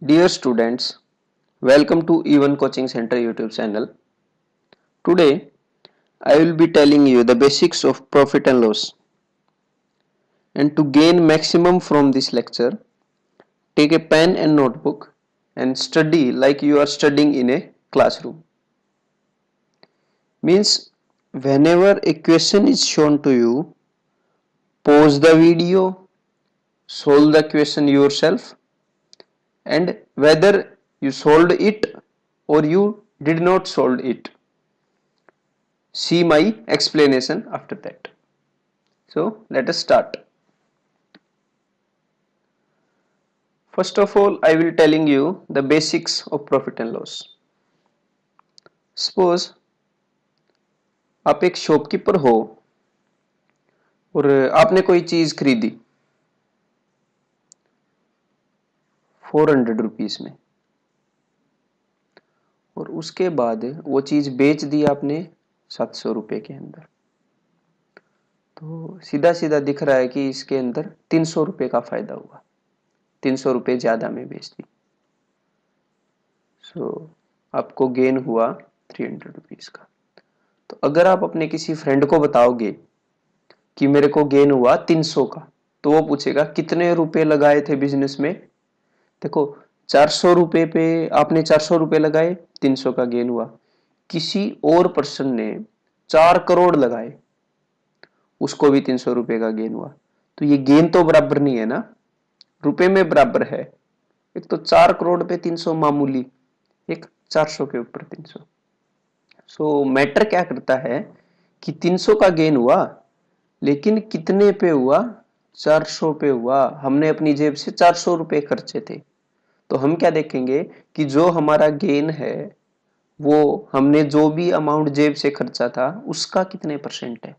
Dear students, welcome to Even Coaching Center YouTube channel. Today, I will be telling you the basics of profit and loss. And to gain maximum from this lecture, take a pen and notebook and study like you are studying in a classroom. Means whenever a question is shown to you, pause the video, solve the question yourself, and whether you solved it or you did not solve it, see my explanation after that. So let us start. First of all, I will telling you the basics of profit and loss. Suppose आप एक shopkeeper हो और आपने कोई चीज खरीदी 400 rupees में और उसके बाद वो चीज बेच दी आपने 700 रुपए के अंदर, तो सीधा सीधा दिख रहा है कि इसके अंदर 300 रुपए का फायदा हुआ, 300 रुपए ज्यादा में बेच दी। सो आपको गेन हुआ 300 रुपीज का। तो अगर आप अपने किसी फ्रेंड को बताओगे कि मेरे को गेन हुआ 300 का, तो वो पूछेगा कितने रुपए लगाए थे बिजनेस में। देखो 400 रुपए पे आपने 400 रुपए लगाए, 300 का गेन हुआ। किसी और पर्सन ने 4 करोड़ लगाए, उसको भी 300 रुपए का गेन हुआ। तो ये गेन तो बराबर नहीं है ना, रुपए में बराबर है। एक तो 4 करोड़ पे 300 मामूली, एक 400 के ऊपर 300। सो मैटर क्या करता है कि 300 का गेन हुआ, लेकिन कितने पे हुआ? 400 पे हुआ। हमने अपनी जेब से 400 रुपए खर्चे थे। तो हम क्या देखेंगे कि जो हमारा गेन है वो हमने जो भी अमाउंट जेब से खर्चा था उसका कितने परसेंट है।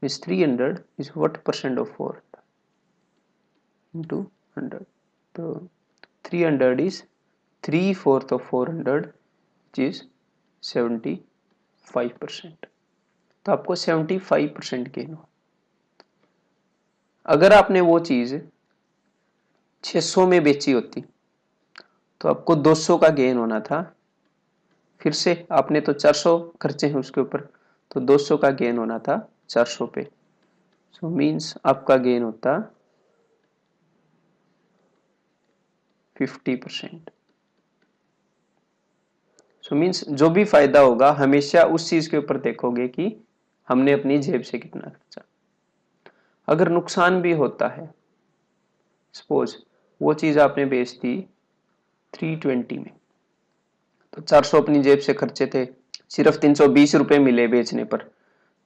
Means 300 is what percent of 400 into 100। तो 300 is 3/4 of 400 which is 75%। तो आपको 75% गेन हो। अगर आपने वो चीज 600 में बेची होती तो आपको 200 का गेन होना था। फिर से आपने तो 400 खर्चे हैं उसके ऊपर, तो 200 का गेन होना था 400 पे। सो मीन्स आपका गेन होता 50%। सो मीन्स जो भी फायदा होगा हमेशा उस चीज के ऊपर देखोगे कि हमने अपनी जेब से कितना खर्चा। अगर नुकसान भी होता है, सपोज वो चीज आपने बेच दी 320 में, तो 400 अपनी जेब से खर्चे थे, सिर्फ 320 रुपए मिले बेचने पर,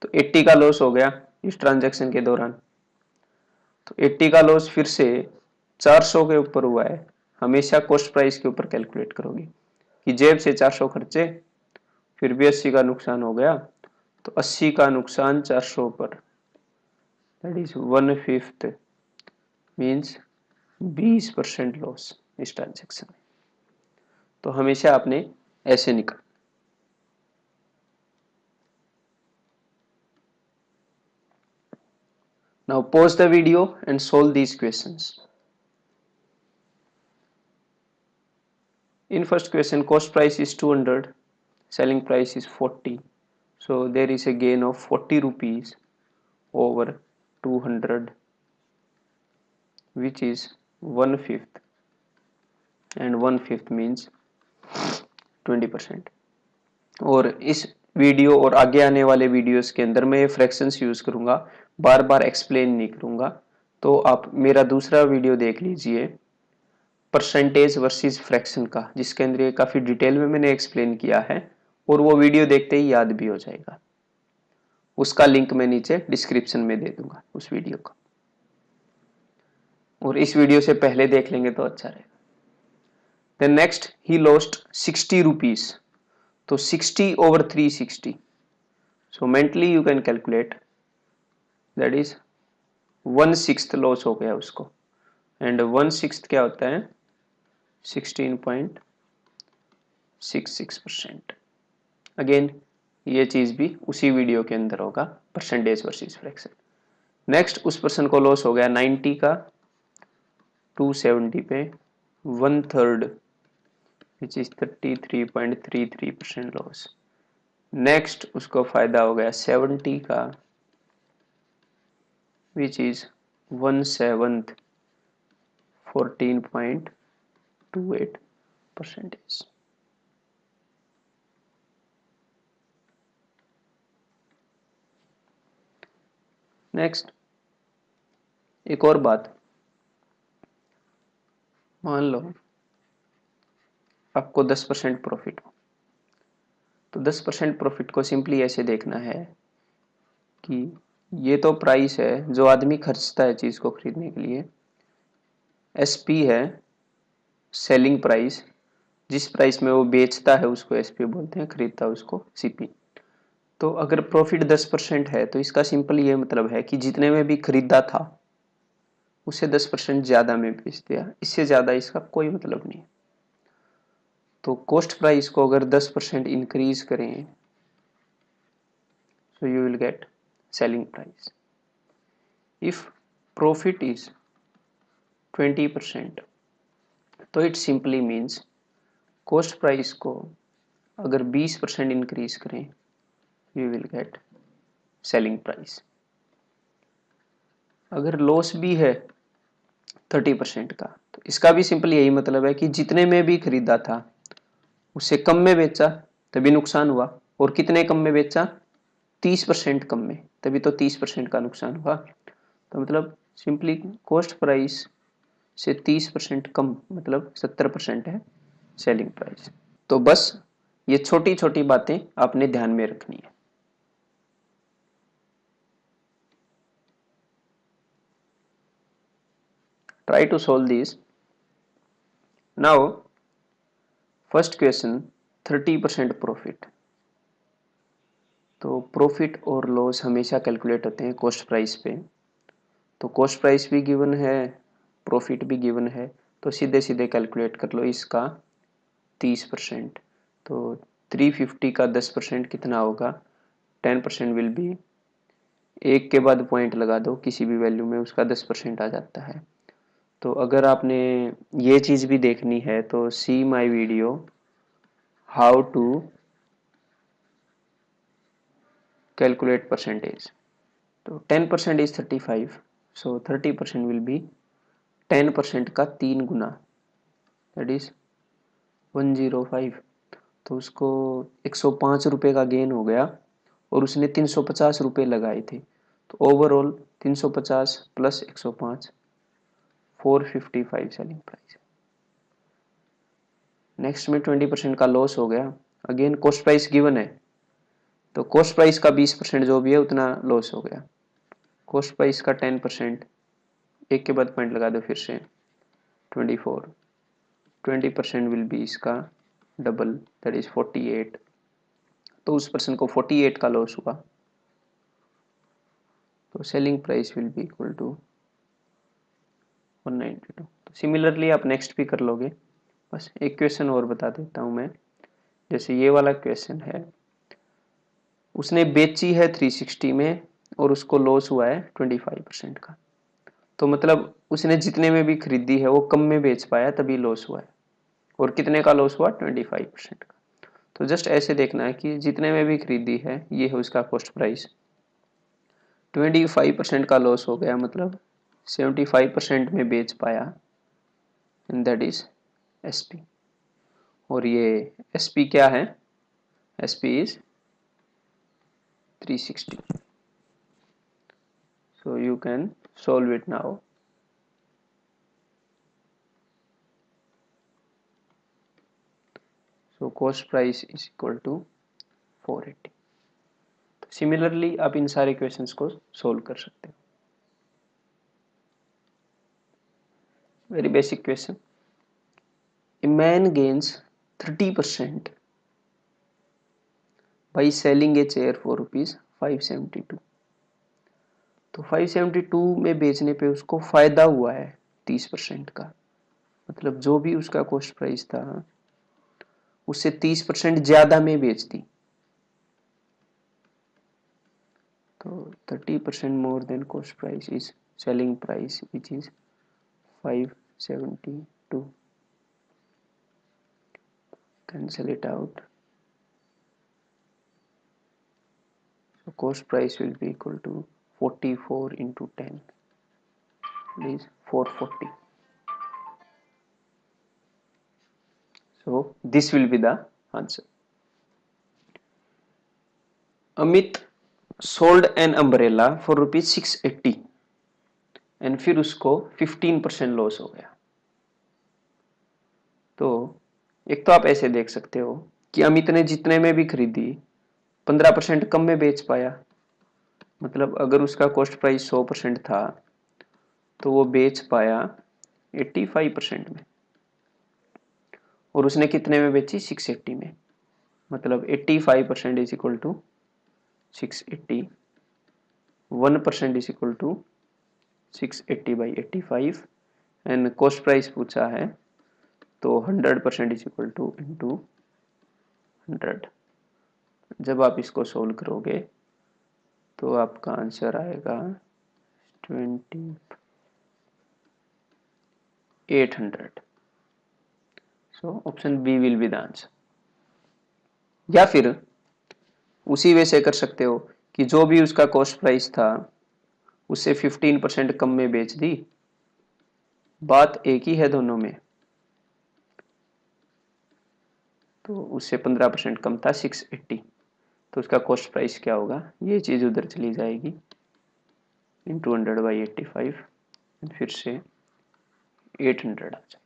तो 80 का लॉस हो गया इस ट्रांजैक्शन के दौरान। तो 80 का लॉस फिर से 400 के ऊपर हुआ है। हमेशा कॉस्ट प्राइस के ऊपर कैलकुलेट करोगे कि जेब से 400 खर्चे, फिर भी 80 का नुकसान हो गया, तो 80 का नुकसान 400 पर, दैट इज 1/5 मीन्स 20% लॉस इस ट्रांजैक्शन में। तो हमेशा आपने ऐसे निकाल। Now pause the video and solve these questions. In first question, cost price is 200, selling price is 40. So there is a gain of 40 rupees over 200, which is 1/5, and 1/5 means 20%। और इस video और आगे आने वाले वीडियोस के अंदर मैं ये फ्रैक्शंस यूज करूंगा, बार बार एक्सप्लेन नहीं करूंगा। तो आप मेरा दूसरा वीडियो देख लीजिए, परसेंटेज वर्सेस फ्रैक्शन का, जिसके अंदर ये काफी डिटेल में मैंने एक्सप्लेन किया है, और वो वीडियो देखते ही याद भी हो जाएगा। उसका लिंक मैं नीचे डिस्क्रिप्शन में दे दूंगा उस वीडियो का, और इस वीडियो से पहले देख लेंगे तो अच्छा रहेगा। Then next, he lost 60 rupees, तो 60 over 360, so mentally you can calculate, that is 1/6 loss हो गया उसको, एंड 1/6 क्या होता है? 16.66%। अगेन ये चीज भी उसी वीडियो के अंदर होगा, परसेंटेज वर्सेस फ्रैक्शन। नेक्स्ट, उस पर्सन को लॉस हो गया 90 का 270 पे 1/3 विच इज 33.33% लॉस। नेक्स्ट उसको फायदा हो गया 70 का, विच इज 1/7 14.28%। नेक्स्ट एक और बात, मान लो आपको 10% प्रॉफिट हो, तो 10% प्रॉफिट को सिंपली ऐसे देखना है कि ये तो प्राइस है जो आदमी खर्चता है चीज को खरीदने के लिए, एसपी है सेलिंग प्राइस, जिस प्राइस में वो बेचता है उसको एसपी बोलते हैं, खरीदता है उसको सीपी। तो अगर प्रॉफिट 10% है तो इसका सिंपल ये मतलब है कि जितने में भी खरीदा था उससे 10% ज्यादा में बेच दिया, इससे ज्यादा इसका कोई मतलब नहीं। तो कॉस्ट प्राइस को अगर 10% इंक्रीज करें so you will get selling price. If profit is 20% तो it simply means cost price को अगर 20% इंक्रीज करें you will get selling price. अगर लॉस भी है 30% का तो इसका भी सिंपल यही मतलब है कि जितने में भी खरीदा था उससे कम में बेचा तभी नुकसान हुआ, और कितने कम में बेचा 30% कम में, तभी तो 30% का नुकसान हुआ। तो मतलब सिंपली कॉस्ट प्राइस से 30% कम मतलब 70% है सेलिंग प्राइस। तो बस ये छोटी छोटी बातें आपने ध्यान में रखनी है। Try to solve this now. First question 30% profit, तो प्रॉफिट और लॉस हमेशा कैलकुलेट होते हैं कॉस्ट प्राइस पे। तो कॉस्ट प्राइस भी गिवन है, प्रॉफिट भी गिवन है, तो सीधे सीधे कैलकुलेट कर लो इसका 30%। तो 350 का 10% कितना होगा, 10% विल बी, एक के बाद पॉइंट लगा दो किसी भी वैल्यू में, उसका 10% आ जाता है। तो अगर आपने ये चीज भी देखनी है तो see my video how to calculate percentage. तो 10% इज 35, सो 30% विल बी 10% का 3 गुना, दैट इज 105। तो उसको 105 रुपये का गेन हो गया और उसने 350 रुपये लगाए थे, तो overall 350 plus 105 455 selling price. Next में 20% का लॉस हो गया, अगेन कॉस्ट प्राइस गिवन है तो कॉस्ट प्राइस का 20% जो भी है उतना लॉस हो गया। कॉस्ट प्राइस का 10%, एक के बाद पॉइंट लगा दो फिर से 24, 20% विल बी इसका डबल, दैट इज 48। तो उस पर्सन को 48 का लॉस हुआ, तो selling price will be equal to 192। तो सिमिलरली आप नेक्स्ट भी कर लोगे। बस एक क्वेश्चन और बता देता हूं मैं, जैसे ये वाला क्वेश्चन है, उसने बेची है 360 में और उसको लॉस हुआ है 25% का। तो मतलब उसने जितने में भी खरीदी है वो कम में बेच पाया तभी लॉस हुआ है, और कितने का लॉस हुआ 25% का। तो जस्ट ऐसे देखना है कि जितने में भी खरीदी है ये है उसका कॉस्ट प्राइस, 25% का लॉस हो गया मतलब 75% में बेच पाया, एंड दैट इज एसपी। और ये एसपी क्या है, SP is 360। so you can solve it now। so cost price is equal to 480। तो सिमिलरली आप इन सारे क्वेश्चंस को सोल्व कर सकते हो। Very basic question, a man gains 30% by selling a chair for rupees 572। तो 572 में बेचने पे उसको फायदा हुआ है 30% का, मतलब जो भी उसका कॉस्ट प्राइस था उससे 30% ज्यादा में बेच दी। तो 30% more than cost price is selling price which is 572। cancel it out. So cost price will be equal to 44 into 10, is 440. So this will be the answer. Amit sold an umbrella for rupees 680 and फिर उसको 15% loss हो गया। तो एक तो आप ऐसे देख सकते हो कि अमित ने जितने में भी खरीदी 15% कम में बेच पाया, मतलब अगर उसका कॉस्ट प्राइस 100% था तो वो बेच पाया 85% में, और उसने कितने में बेची 680 में, मतलब 85% is equal to 680, 1% is equal to 680/85 and cost price पूछा है तो 100% इज इक्वल टू इंटू 100। जब आप इसको सोल्व करोगे तो आपका आंसर आएगा 2800। So option B will be the answer. या फिर उसी वे से कर सकते हो कि जो भी उसका कॉस्ट प्राइस था उससे 15% कम में बेच दी, बात एक ही है दोनों में, तो उससे 15% कम था 680, तो उसका कॉस्ट प्राइस क्या होगा, ये चीज उधर चली जाएगी इंटू 100/85 फिर से 800 आ जाएगा।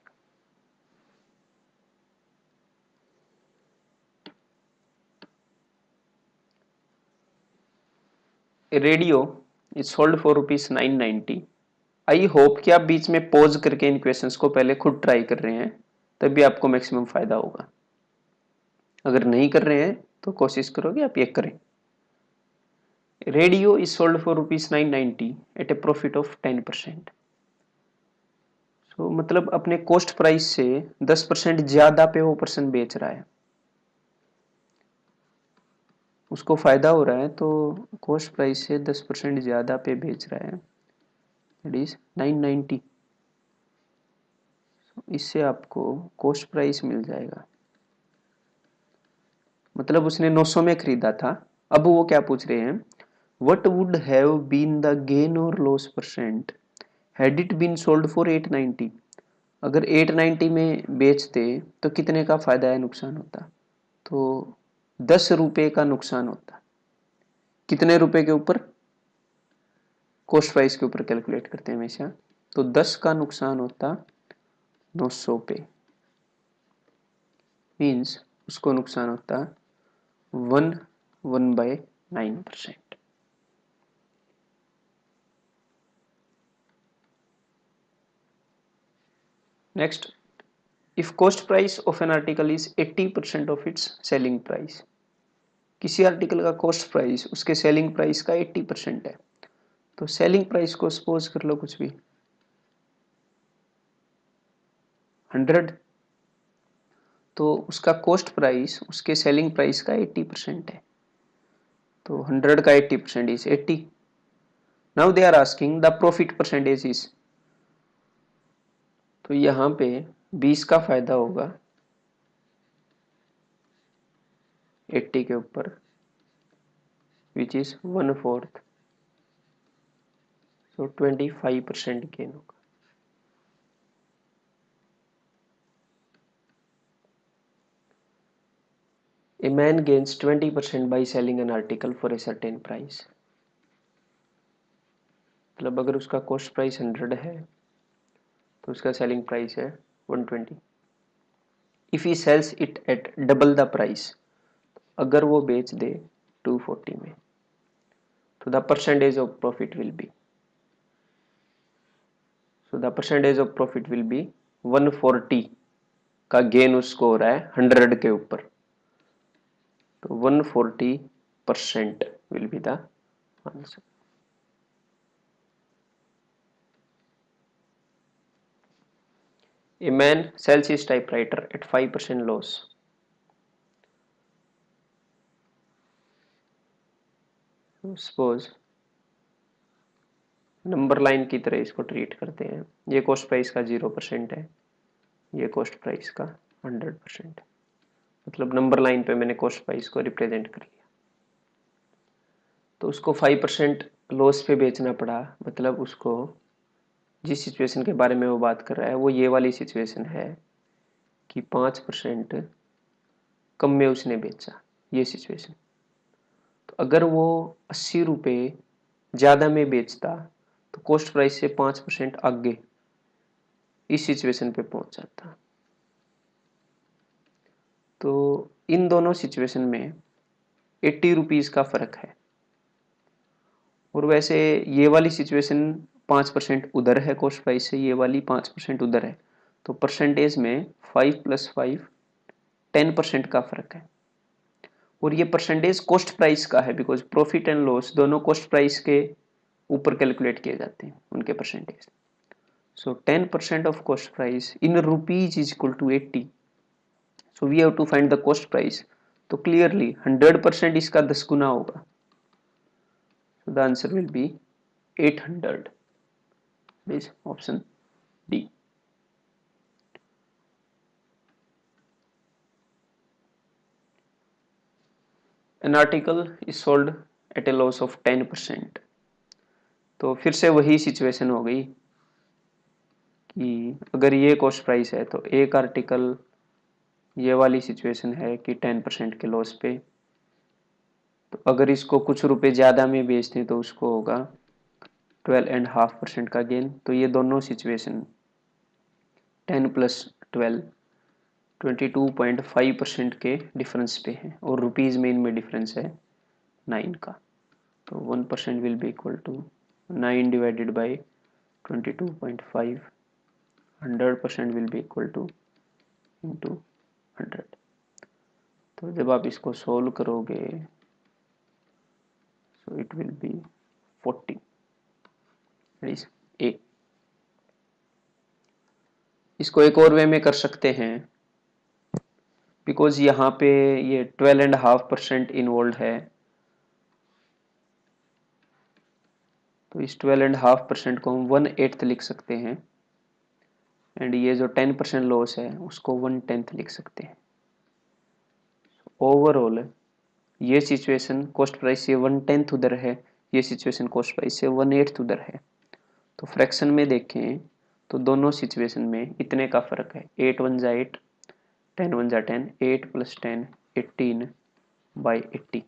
Radio is sold for ₹990। I hope कि आप बीच में पॉज करके इन क्वेश्चंस को पहले खुद ट्राई कर रहे हैं, तभी आपको मैक्सिमम फायदा होगा। अगर नहीं कर रहे हैं तो कोशिश करोगे आप ये करें। Radio is sold for ₹990 at a profit of 10%। तो मतलब अपने कॉस्ट प्राइस से 10% ज्यादा पे वो पर्सन बेच रहा है, उसको फायदा हो रहा है, तो कॉस्ट प्राइस से 10% ज्यादा पे बेच रहा है, दैट इज 990। इससे आपको कॉस्ट प्राइस मिल जाएगा, मतलब उसने 900 में खरीदा था। अब वो क्या पूछ रहे हैं, what would have been the gain और loss percent had it been sold for 890। अगर 890 में बेचते तो कितने का फायदा या नुकसान होता, तो 10 रुपए का नुकसान होता। कितने रुपए के ऊपर, कॉस्ट प्राइस के ऊपर कैलकुलेट करते हैं हमेशा, तो 10 का नुकसान होता 900 पे, मीन्स उसको नुकसान होता 1/9%। Next, if cost price of an article is 80% of its selling price. किसी आर्टिकल का कॉस्ट प्राइस उसके सेलिंग प्राइस का 80% है, तो सेलिंग प्राइस को सपोज कर लो कुछ भी 100, तो उसका कॉस्ट प्राइस उसके सेलिंग प्राइस का 80% है, तो 100 का 80% is 80। Now they are asking the profit percentage is, तो यहाँ पे 20 का फायदा होगा 80 के ऊपर, विच इज 1/4, सो 25% गेन होगा। A man gains 20% by selling an article for a certain price। मतलब अगर उसका कॉस्ट प्राइस 100 है तो उसका सेलिंग प्राइस है 120। If he sells it at double the price, अगर वो बेच दे 240 में, तो the percentage of profit will be, so the percentage of profit will be 140 का गेन उसको हो रहा है 100 के ऊपर, तो 140% will be the answer. A man sells his typewriter at 5% loss। Suppose number line की तरह इसको ट्रीट करते हैं, ये कॉस्ट प्राइस का 0% है, ये कॉस्ट प्राइस का 100% है। मतलब नंबर लाइन पे मैंने कॉस्ट प्राइस को रिप्रेजेंट कर लिया। तो उसको 5% लॉस पे बेचना पड़ा, मतलब उसको जिस सिचुएशन के बारे में वो बात कर रहा है वो ये वाली सिचुएशन है कि 5% कम में उसने बेचा, ये सिचुएशन। तो अगर वो 80 रुपये ज़्यादा में बेचता तो कॉस्ट प्राइस से 5% आगे इस सिचुएशन पे पहुंच जाता। तो इन दोनों सिचुएशन में 80 रुपीज़ का फ़र्क है। और वैसे ये वाली सिचुएशन 5% उधर है कॉस्ट प्राइस से, ये वाली 5% उधर है, तो परसेंटेज में 5 + 5 10% का फ़र्क है। और ये परसेंटेज कॉस्ट प्राइस का है, बिकॉज प्रॉफिट एंड लॉस दोनों कॉस्ट प्राइस के ऊपर कैलकुलेट किए जाते हैं उनके percentage. So 10% of cost price in rupees is equal to 80। So we have to find the cost price. तो क्लियरली 100% इसका 10 गुना होगा। So the answer will be 800. This option D. An article is sold at a loss of 10%. तो फिर से वही situation हो गई कि अगर ये कॉस्ट प्राइस है तो एक आर्टिकल, ये वाली सिचुएशन है कि 10% के लॉस पे, तो अगर इसको कुछ रुपए ज़्यादा में बेचते तो उसको होगा 12.5% का गेन। तो ये दोनों सिचुएशन 10 + 12 22.5% के डिफरेंस पे है, और रुपीज़ में इनमें डिफरेंस है 9 का। तो 1% will be equal to 9 divided by 22.5, 100% will be equal to into 100। तो जब आप इसको सोल्व करोगे so it will be 40, is A. इसको एक और वे में कर सकते हैं, बिकॉज यहाँ पे ये 12.5% इन्वॉल्व है, तो इस 12.5% को हम 1/8 लिख सकते हैं, एंड ये जो 10% लॉस है उसको 1/10 लिख सकते हैं। ओवरऑल ये सिचुएशन कॉस्ट प्राइस से 1/10 उधर है, ये सिचुएशन कॉस्ट प्राइस से 1/8 उधर है। तो फ्रैक्शन में देखें तो दोनों सिचुएशन में इतने का फर्क है, 8 × 1 = 8, 10 × 1 = 10, 8 + 10 18/80।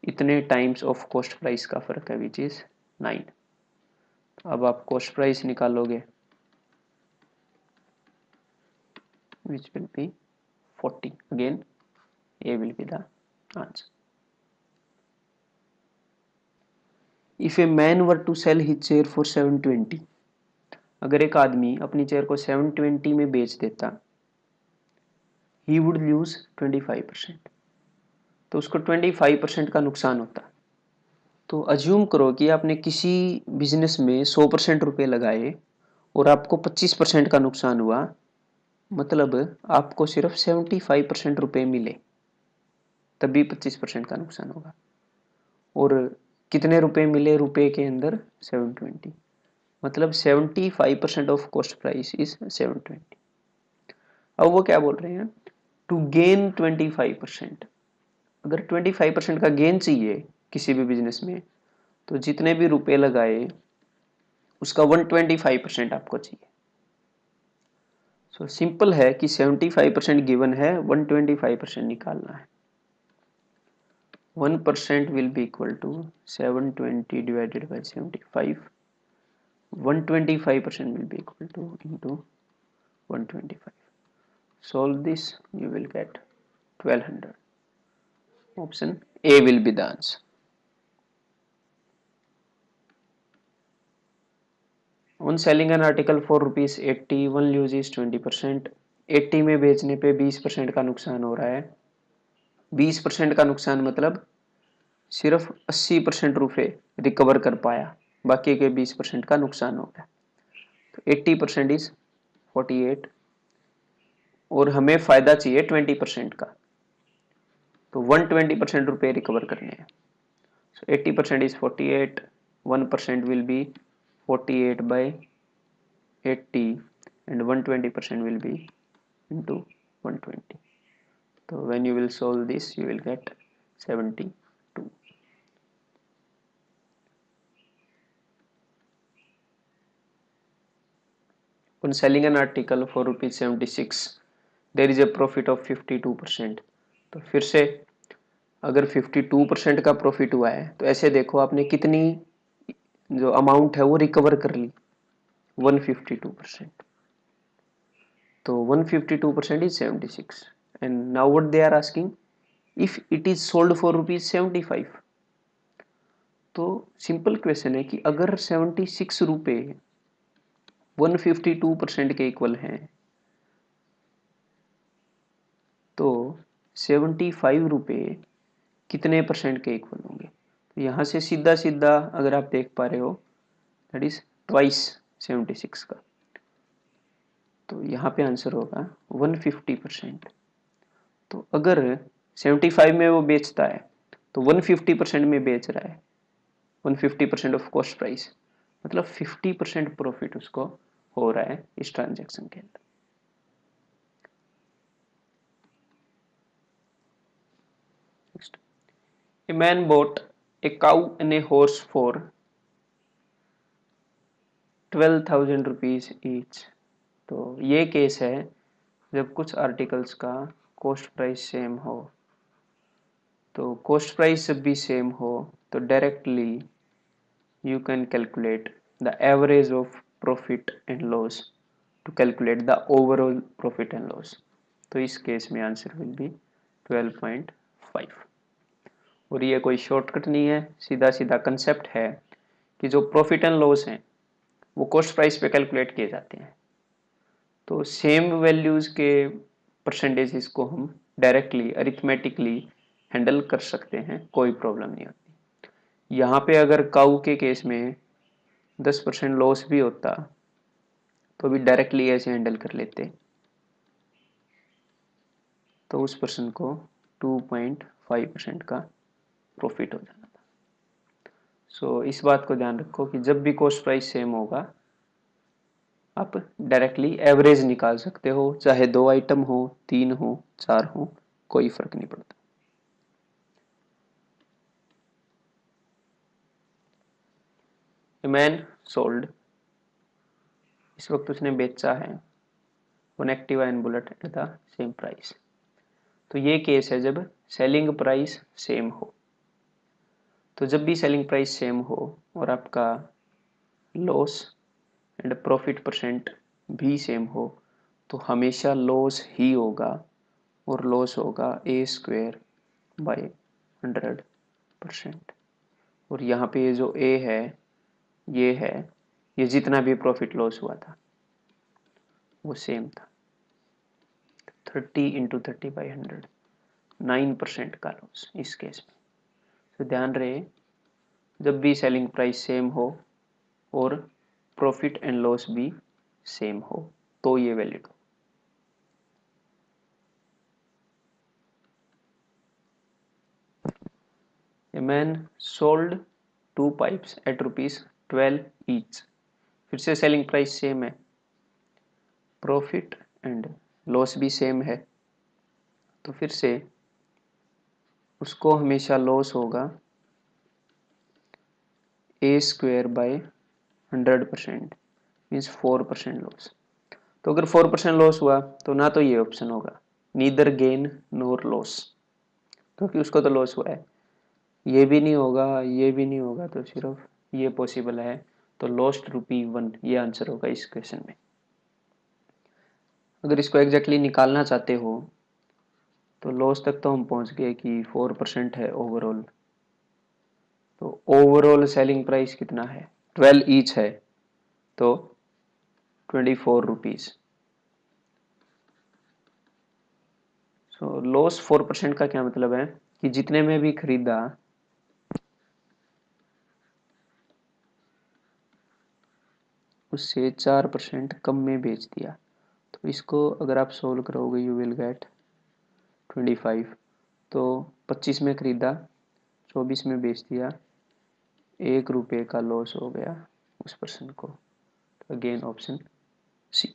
इतने टाइम्स ऑफ कॉस्ट प्राइस का फर्क है, विच इज 9। अब आप कॉस्ट प्राइस निकालोगे which will be 40. Again A will be the answer. If a man were to sell his chair for 720, अगर एक आदमी अपनी चेयर को 720 में बेच देता, he would lose 25%, तो उसको 25% का नुकसान होता। तो अज्यूम करो कि आपने किसी बिजनेस में 100% रुपए लगाए और आपको 25% का नुकसान हुआ, मतलब आपको सिर्फ 75% रुपए मिले, तभी 25% का नुकसान होगा। और कितने रुपए मिले रुपए के अंदर? 720, मतलब 75% ऑफ कॉस्ट प्राइस इज 720। अब वो क्या बोल रहे हैं? To gain 25%। अगर 25% का गेन चाहिए किसी भी बिजनेस में, तो जितने भी रुपए लगाए उसका 125% आपको चाहिए। सो सिंपल है कि 75% गिवन है, 125% निकालना है। 1% will be equal to 720 divided by 75. 125% will be equal to into 125. Solve this, you will get 1200. Option A will be the answer. On selling an article for ₹80, one lose is 20%. 80 में बेचने पे 20% का नुकसान हो रहा है। 20% का नुकसान मतलब सिर्फ 80% रुपए रिकवर कर पाया, बाकी के 20% का नुकसान हो गया। तो 80% इज 48, और हमें फायदा चाहिए 20% का, तो 120% रुपए रिकवर करने हैं। सो 80% is 48, 1% will B 48/80 and 120% will be into 120. तो when you will solve this you will gate 72. On selling an article for ₹76 there is a profit of 52%. तो फिर से अगर 52% का प्रॉफिट हुआ है तो ऐसे देखो आपने कितनी जो अमाउंट है वो रिकवर कर ली, 152%. तो 152% is 76. And now what they are asking, if it is sold for ₹75. तो सिंपल क्वेश्चन है कि अगर 76 रुपये 152% के इक्वल हैं तो 75 रुपये कितने परसेंट के इक्वल होंगे? तो यहाँ से सीधा सीधा अगर आप देख पा रहे हो दैट इज ट्वाइस 76 का, तो यहाँ पे आंसर होगा 150%. तो अगर 75 में वो बेचता है तो 150% में बेच रहा है, 150% ऑफ कॉस्ट प्राइस, मतलब 50% प्रॉफिट उसको हो रहा है इस ट्रांजैक्शन के अंदर. Next, a man bot a cow and a horse for 12,000 rupees each. तो ये केस है जब कुछ आर्टिकल्स का कॉस्ट प्राइस सेम हो. तो कॉस्ट प्राइस जब भी सेम हो तो directly you can calculate the average of profit and loss to calculate the overall profit and loss. तो इस केस में आंसर विल बी 12.5. और ये कोई शॉर्टकट नहीं है, सीधा सीधा कंसेप्ट है कि जो प्रॉफिट एंड लॉस हैं वो कॉस्ट प्राइस पे कैलकुलेट किए जाते हैं. तो सेम वैल्यूज के परसेंटेजेस को हम डायरेक्टली अरिथमेटिकली हैंडल कर सकते हैं, कोई प्रॉब्लम नहीं होती. यहाँ पे अगर काऊ के केस में 10% लॉस भी होता तो भी डायरेक्टली ऐसे हैंडल कर लेते, तो उस पर्सन को 2.5% का प्रॉफिट हो जाना था. सो इस बात को ध्यान रखो कि जब भी कॉस्ट प्राइस सेम होगा आप डायरेक्टली एवरेज निकाल सकते हो, चाहे 2 आइटम हो, 3 हो, 4 हो, कोई फर्क नहीं पड़ता. मैन सोल्ड, इस वक्त उसने बेचा है one Activa and bullet at the same price. तो ये केस है जब सेलिंग प्राइस सेम हो. तो जब भी सेलिंग प्राइस सेम हो और आपका लॉस एंड प्रॉफिट परसेंट भी सेम हो तो हमेशा लॉस ही होगा, और लॉस होगा a² बाय 100%. और यहाँ पे ये जो a है ये है, ये जितना भी प्रॉफिट लॉस हुआ था वो सेम था. 30 इंटू 30/100, 9% का लॉस इस केस में. तो ध्यान रहे जब भी सेलिंग प्राइस सेम हो और प्रॉफिट एंड लॉस भी सेम हो तो ये वैलिड हो. A man sold 2 pipes at ₹12 each. फिर से सेलिंग प्राइस सेम है, प्रॉफिट एंड लॉस भी सेम है, तो फिर से उसको हमेशा लॉस होगा a² बाय 100%, मीन्स 4% लॉस. तो अगर 4% लॉस हुआ तो ना तो ये ऑप्शन होगा, नीदर गेन नोर लॉस, क्योंकि उसको तो लॉस हुआ है. ये भी नहीं होगा, ये भी नहीं होगा, तो सिर्फ ये पॉसिबल है. तो लॉस्ट ₹1 ये आंसर होगा इस क्वेश्चन में. अगर इसको एग्जैक्टली निकालना चाहते हो तो लॉस तक तो हम पहुंच गए कि 4% है ओवरऑल. तो ओवरऑल सेलिंग प्राइस कितना है, 12 ईच है, तो 24 रुपीज. सो लॉस 4% का क्या मतलब है कि जितने में भी खरीदा उससे 4% कम में बेच दिया. तो इसको अगर आप सोल्व करोगे यू विल गेट 25. तो 25 में खरीदा, 24 में बेच दिया, ₹1 का लॉस हो गया उस पर्सन को. Again option C.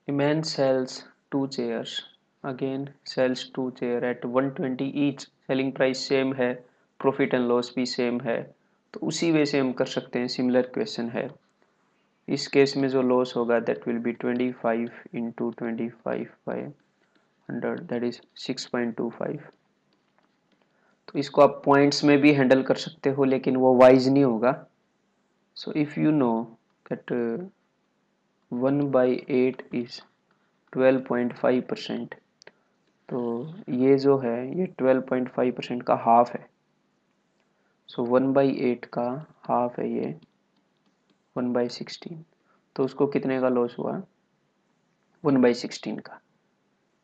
A man sells two chairs. Again sells two chair at 120 each. Selling price same है, प्रॉफिट एंड लॉस भी सेम है, तो उसी वे से हम कर सकते हैं. सिमिलर क्वेश्चन है. इस केस में जो लॉस होगा that will be 25 into 25 by 100 that is 6.25. तो इसको आप पॉइंट्स में भी हैंडल कर सकते हो, लेकिन वो वाइज नहीं होगा. So if you know that 1/8 is 12.5%, तो ये जो है ये 12.5% का हाफ है. सो 1/8 का हाफ है ये 1/16. तो उसको कितने का लॉस हुआ? 1/16 का.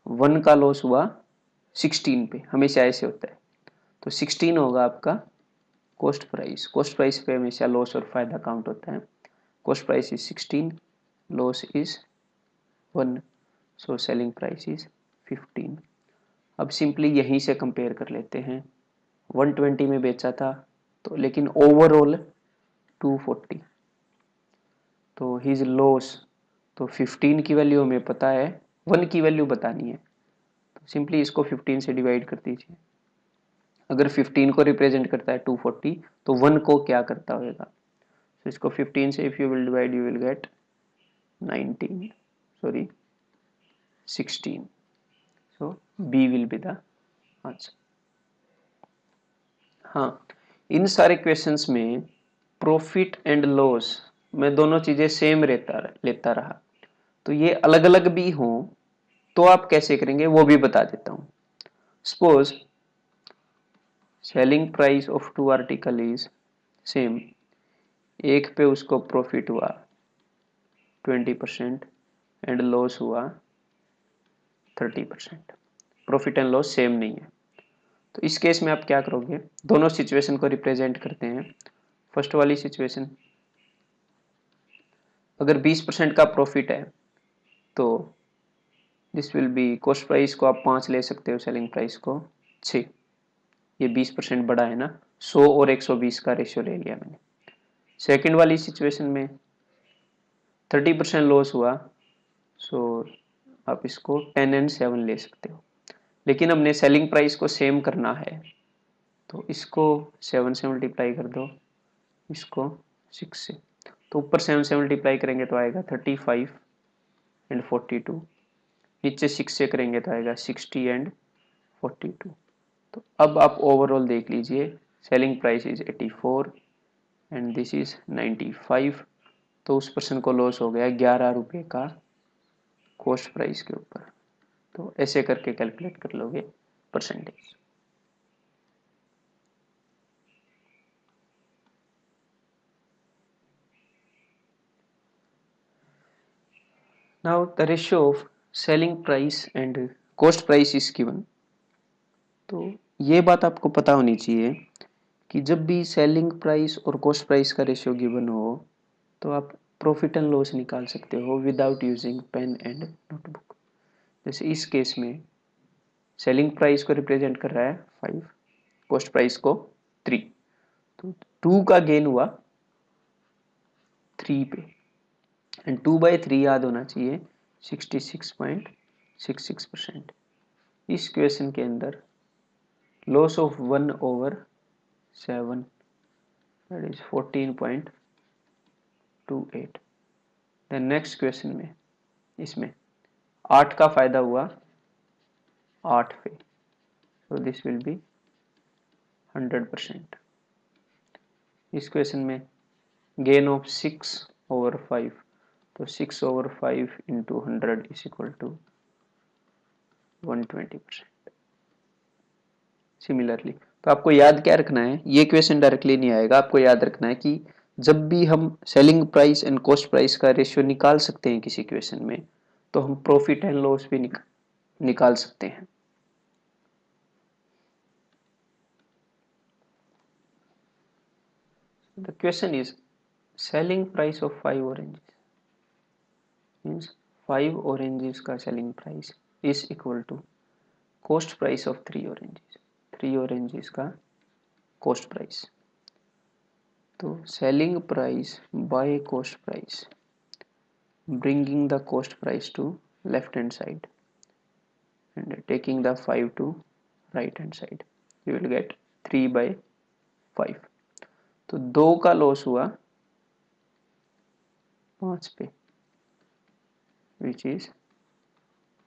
1 का लॉस हुआ 16 पे, हमेशा ऐसे होता है. तो 16 होगा आपका कॉस्ट प्राइस. कॉस्ट प्राइस पे हमेशा लॉस और फायदा काउंट होता है. Cost price is 16, loss is 1, so selling price is 15. अब सिंपली यहीं से कंपेयर कर लेते हैं. 120 में बेचा था तो, लेकिन ओवरऑल 240, तो हिज लॉस, तो 15 की वैल्यू हमें पता है, 1 की वैल्यू बतानी है, तो सिंपली इसको 15 से डिवाइड कर दीजिए. अगर 15 को रिप्रेजेंट करता है 240, तो 1 को क्या करता होगा? तो इसको 15 से if you will divide you will get 19, sorry 16. So B will be the answer. हाँ, इन सारे क्वेश्चंस में प्रॉफिट एंड लॉस में दोनों चीजें सेम लेता रहा. तो ये अलग अलग भी हों तो आप कैसे करेंगे वो भी बता देता हूं. Suppose selling price of two article is same. एक पे उसको प्रॉफिट हुआ 20% एंड लॉस हुआ 30%. प्रॉफिट एंड लॉस सेम नहीं है. तो इस केस में आप क्या करोगे? दोनों सिचुएशन को रिप्रेजेंट करते हैं. फर्स्ट वाली सिचुएशन, अगर 20% का प्रॉफिट है तो this will be, cost price को आप 5 ले सकते हो, सेलिंग प्राइस को 6. ये 20% बड़ा है ना, 100 और 120 का रेशियो ले लिया मैंने. सेकंड वाली सिचुएशन में 30% लॉस हुआ, सो आप इसको 10 एंड 7 ले सकते हो. लेकिन हमने सेलिंग प्राइस को सेम करना है, तो इसको 7 से मल्टीप्लाई कर दो, इसको 6 से. तो ऊपर 7 से मल्टीप्लाई करेंगे तो आएगा 35 एंड 42. नीचे 6 से करेंगे तो आएगा 60 एंड 42. तो अब आप ओवरऑल देख लीजिए, selling price is 84 and this is 95. तो उस पर्सन को लॉस हो गया 11 रुपये का कॉस्ट प्राइस के ऊपर. तो ऐसे करके कैलकुलेट कर लोगे percentage. Now the ratio of selling price and cost price is given. तो ये बात आपको पता होनी चाहिए कि जब भी सेलिंग प्राइस और कॉस्ट प्राइस का रेशियो गिवन हो तो आप प्रॉफिट एंड लॉस निकाल सकते हो without using pen and notebook. जैसे इस केस में सेलिंग प्राइस को रिप्रेजेंट कर रहा है 5, कॉस्ट प्राइस को 3, तो 2 का गेन हुआ 3 पे एंड 2/3 याद होना चाहिए 66.66%. इस क्वेश्चन के अंदर loss of 1/7 that is 14.28. Then next question में इसमें 8 का फायदा हुआ 8 पे, so this will be 100%. इस क्वेश्चन में गेन ऑफ 6/5, तो 6/5 into 100 is equal to 120%. Similarly, तो आपको याद क्या रखना है, ये क्वेश्चन डायरेक्टली नहीं आएगा. आपको याद रखना है कि जब भी हम selling price and cost price का रेशियो निकाल सकते हैं किसी क्वेश्चन में, तो हम प्रॉफिट एंड लॉस भी निकाल सकते हैं. The question is selling price of 5 oranges means 5 oranges का selling price is equal to cost price of 3 oranges. 3 oranges का cost price. तो selling price by cost price bringing the cost price to left hand side and taking the 5 to right hand side, you will get 3 by 5. तो 2 का loss हुआ 5 पे, which is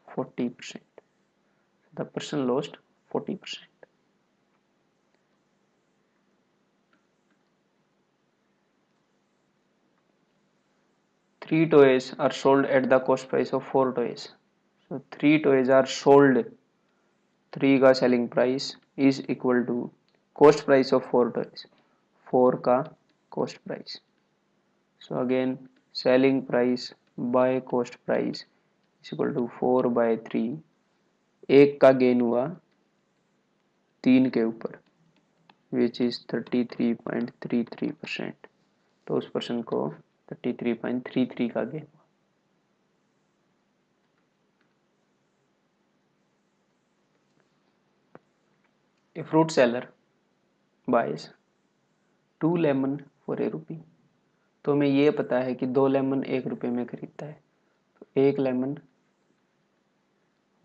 40%. The person lost 40%. Three toys are sold at the cost price of 4 toys. So 3 toys are sold. 3 का selling price is equal to cost price of 4 toys. 4 का cost price. So again selling price by cost price is equal to 4 by 3. 1 का gain हुआ 3 के ऊपर, which is 33.33%. तो उस person को 33.33 का गेन हुआ. A fruit seller buys 2 lemon for a rupee. तो हमें ये पता है कि 2 लेमन 1 रुपये में खरीदता है, तो 1 lemon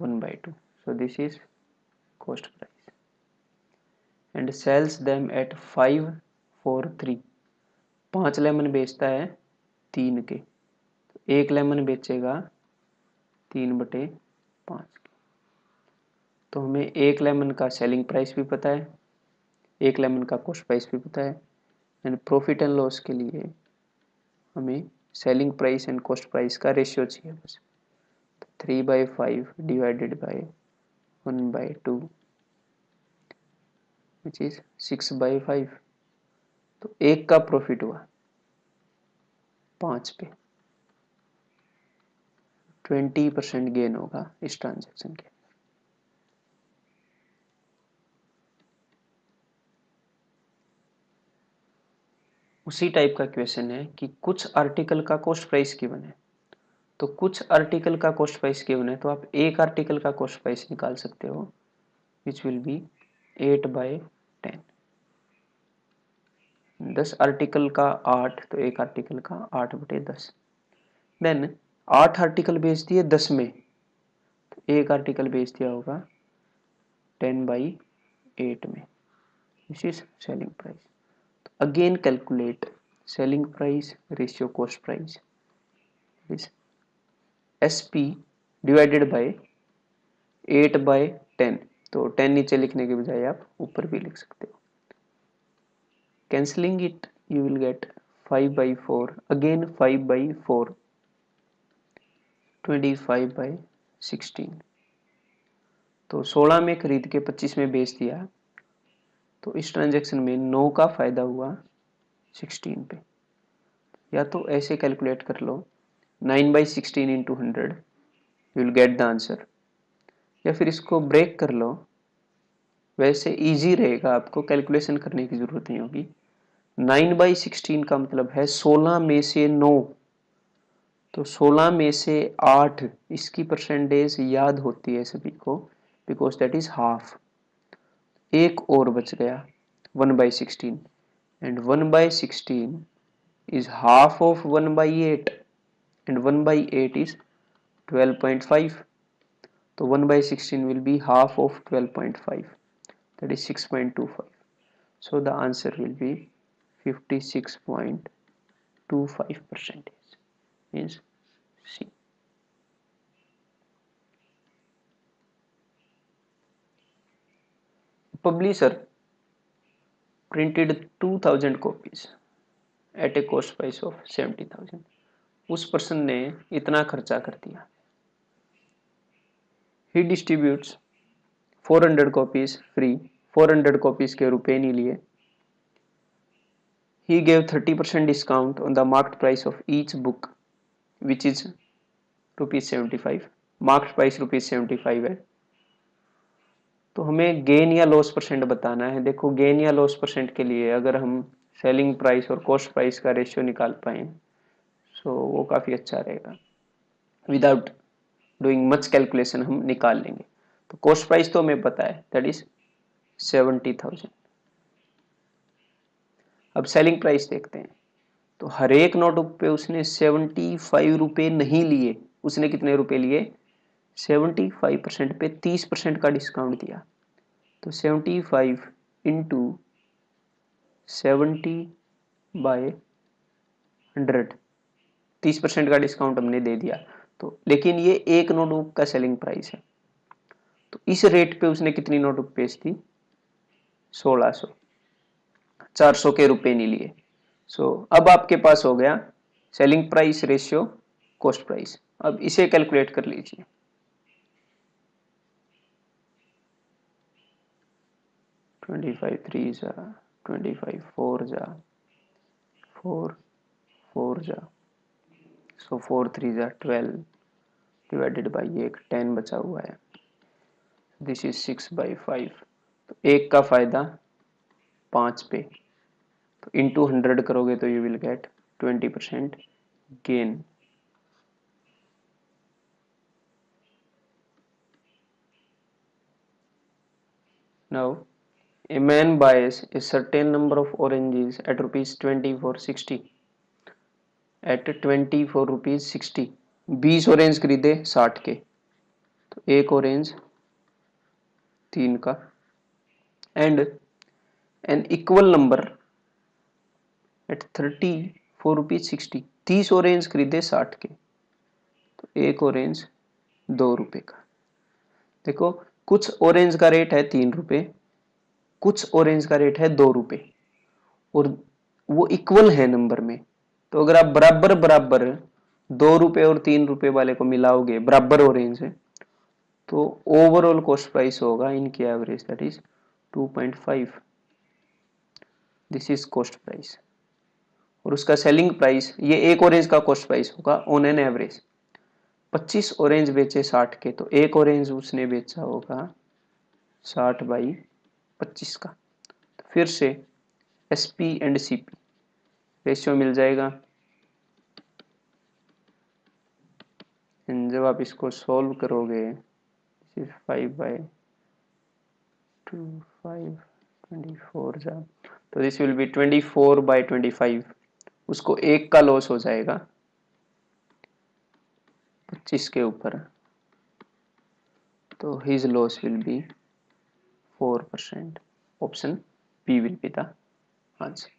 1/2. So this is cost price. And sells them at 5 for 3. 5 lemon बेचता है 3 के, तो 1 लेमन बेचेगा 3/5 के. तो हमें 1 लेमन का सेलिंग प्राइस भी पता है, 1 लेमन का कॉस्ट प्राइस भी पता है. एंड प्रॉफिट एंड लॉस के लिए हमें selling price and cost price का रेशियो चाहिए बस. तो 3/5 डिवाइडेड बाय 1/2 which is 6/5. तो 1 का प्रॉफिट हुआ 5 पे, 20% गेन होगा इस ट्रांजैक्शन के. उसी टाइप का क्वेश्चन है कि कुछ आर्टिकल का कॉस्ट प्राइस गिवन है, तो कुछ आर्टिकल का कॉस्ट प्राइस गिवन है, तो आप एक आर्टिकल का कॉस्ट प्राइस निकाल सकते हो, विच विल बी 8/10. 10 आर्टिकल का 8, तो एक आर्टिकल का 8/10. देन 8 आर्टिकल बेच दिए 10 में, तो एक आर्टिकल बेच दिया होगा 10/8 में. This is selling price. तो again calculate selling price ratio cost price is SP divided by 8/10. तो 10 नीचे लिखने के बजाय आप ऊपर भी लिख सकते हो. Cancelling it, you will get 5/4. Again 5/4, 25/16. तो 16 में खरीद के 25 में बेच दिया, तो इस ट्रांजैक्शन में 9 का फायदा हुआ 16 पे. या तो ऐसे कैलकुलेट कर लो 9/16 into 100, you will get the answer. या फिर इसको ब्रेक कर लो, वैसे इजी रहेगा, आपको कैलकुलेशन करने की जरूरत नहीं होगी. 9/16 का मतलब है 16 में से 9, तो 16 में से 8, इसकी परसेंटेज याद होती है सभी को, बिकॉज दैट इज हाफ. एक और बच गया 1/16, and 1/16 is half of 1/8, and 1/8 is 12.5. तो 1/16 will be half of 12.5, that is 6.25. So the answer will be 56.25% is C. Publisher printed 2000 copies at a cost price of 70,000. उस person ने इतना खर्चा कर दिया. He distributes 400 copies free. 400 copies के रुपए नहीं लिए. He gave 30% discount on the marked price of each book, which is ₹75. Marked price ₹75 है. तो हमें गेन या लॉस परसेंट बताना है. देखो गेन या लॉस परसेंट के लिए अगर हम सेलिंग प्राइस और कॉस्ट प्राइस का रेशियो निकाल पाए, सो वो काफ़ी अच्छा रहेगा. विदाउट डूइंग मच कैलकुलेशन हम निकाल लेंगे. तो कॉस्ट प्राइस तो हमें पता है, दैट इज 70,000. अब सेलिंग प्राइस देखते हैं. तो हर एक नोटबुक पे उसने 75 रुपए नहीं लिए, उसने कितने रुपए लिए? 75% पे 30% का डिस्काउंट दिया, तो 75 इंटू 70/100, 30% का डिस्काउंट हमने दे दिया। तो लेकिन ये एक नोटबुक का सेलिंग प्राइस है, तो इस रेट पे उसने कितनी नोटबुक बेच दी? 1600, 400 के रुपए नहीं लिए। सो अब आपके पास हो गया selling price ratio cost price. अब इसे कैलकुलेट कर लीजिए। ट्वेंटी फाइव थ्री जा 25 4 जा 4 जा, सो 4 3 जा 12 डिवाइडेड बाई 1, 10 बचा हुआ है। This is 6/5। तो एक का फायदा 5 पे, तो इंटू 100 करोगे तो you will gate 20% gain. Now a man buys a certain number of oranges at rupees 20 for 60 at 20 for rupees 60। 20 orange खरीदे 60 के, तो एक ऑरेंज 3 का, and an equal number at 30 for rupees 60। 30 orange खरीदे 60 के, तो एक ऑरेंज 2 रुपए का। देखो कुछ ऑरेंज का रेट है 3 रुपए, कुछ ऑरेंज का रेट है 2 रुपए, और वो इक्वल है नंबर में। तो अगर आप बराबर बराबर 2 रुपए और 3 रुपए वाले को मिलाओगे, बराबर ऑरेंज है, तो ओवरऑल कॉस्ट प्राइस होगा इनकी average, that is 2.5। This is cost price. और उसका सेलिंग प्राइस, ये एक ऑरेंज का कॉस्ट प्राइस होगा ऑन एन एवरेज। 25 ऑरेंज बेचे 60 के, तो एक ऑरेंज उसने बेचा होगा 60/25 का। तो फिर से एसपी एंड सीपी रेशियो मिल जाएगा। जब आप इसको सॉल्व करोगे, 5/2 5 24 जा, तो दिस विल बी 24/25। उसको एक का लॉस हो जाएगा 25 के ऊपर, तो his loss will be 4%। Option B will be the answer.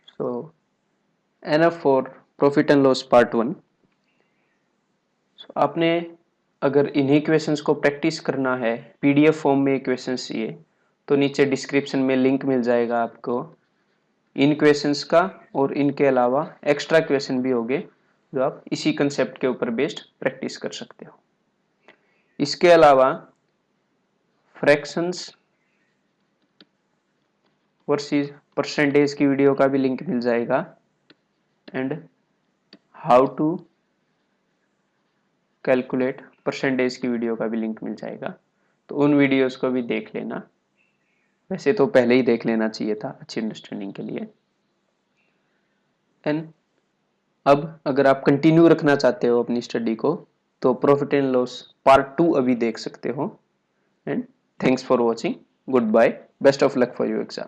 So enough for profit and loss part 1। आपने अगर इन्हीं क्वेश्चंस को प्रैक्टिस करना है, पीडीएफ फॉर्म में क्वेश्चंस चाहिए, तो नीचे डिस्क्रिप्शन में लिंक मिल जाएगा आपको इन क्वेश्चंस का, और इनके अलावा एक्स्ट्रा क्वेश्चन भी होंगे जो आप इसी कंसेप्ट के ऊपर बेस्ड प्रैक्टिस कर सकते हो। इसके अलावा फ्रैक्शंस वर्सेस परसेंटेज की वीडियो का भी लिंक मिल जाएगा, and how to calculate percentage की वीडियो का भी लिंक मिल जाएगा। तो उन वीडियोस को भी देख लेना, वैसे तो पहले ही देख लेना चाहिए था अच्छी अंडरस्टैंडिंग के लिए। एंड अब अगर आप कंटिन्यू रखना चाहते हो अपनी स्टडी को, तो प्रॉफिट एंड लॉस पार्ट 2 अभी देख सकते हो। And thanks for watching, goodbye, best of luck for your exam.